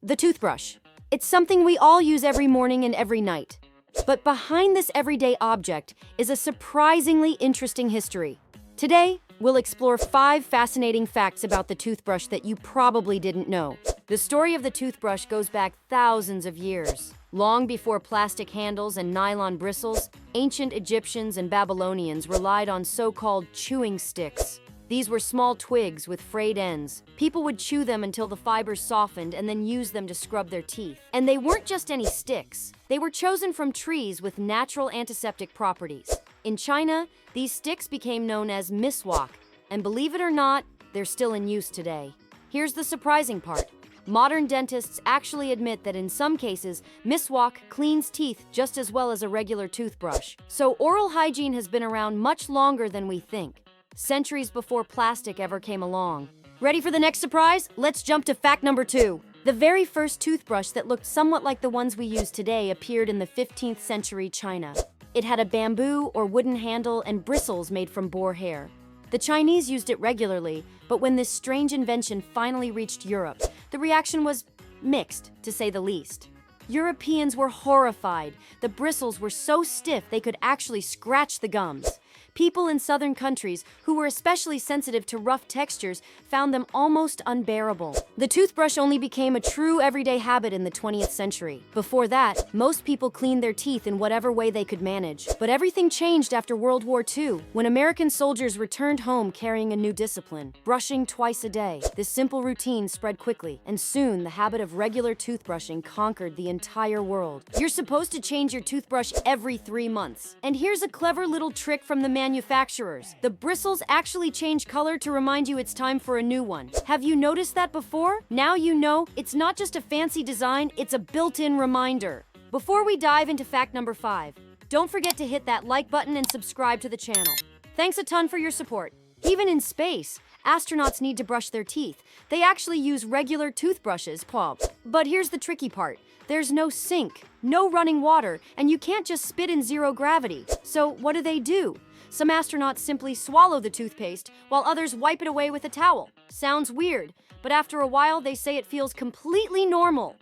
The toothbrush. It's something we all use every morning and every night. But behind this everyday object is a surprisingly interesting history. Today, we'll explore 5 fascinating facts about the toothbrush that you probably didn't know. The story of the toothbrush goes back thousands of years. Long before plastic handles and nylon bristles, ancient Egyptians and Babylonians relied on so-called chewing sticks. These were small twigs with frayed ends. People would chew them until the fibers softened and then use them to scrub their teeth. And they weren't just any sticks. They were chosen from trees with natural antiseptic properties. In China, these sticks became known as miswak, and believe it or not, they're still in use today. Here's the surprising part. Modern dentists actually admit that in some cases, miswak cleans teeth just as well as a regular toothbrush. So oral hygiene has been around much longer than we think. Centuries before plastic ever came along. Ready for the next surprise? Let's jump to fact number 2. The very first toothbrush that looked somewhat like the ones we use today appeared in the 15th century China. It had a bamboo or wooden handle and bristles made from boar hair. The Chinese used it regularly, but when this strange invention finally reached Europe, the reaction was mixed, to say the least. Europeans were horrified. The bristles were so stiff they could actually scratch the gums. People in southern countries, who were especially sensitive to rough textures, found them almost unbearable. The toothbrush only became a true everyday habit in the 20th century. Before that, most people cleaned their teeth in whatever way they could manage. But everything changed after World War II, when American soldiers returned home carrying a new discipline, brushing twice a day. This simple routine spread quickly, and soon the habit of regular toothbrushing conquered the entire world. You're supposed to change your toothbrush every 3 months. And here's a clever little trick from the manufacturers. The bristles actually change color to remind you it's time for a new one. Have you noticed that before? Now you know it's not just a fancy design, it's a built-in reminder. Before we dive into fact number 5, don't forget to hit that like button and subscribe to the channel. Thanks a ton for your support. Even in space, astronauts need to brush their teeth. They actually use regular toothbrushes, Paul. But here's the tricky part. There's no sink, no running water, and you can't just spit in zero gravity. So what do? Some astronauts simply swallow the toothpaste, while others wipe it away with a towel. Sounds weird, but after a while they say it feels completely normal.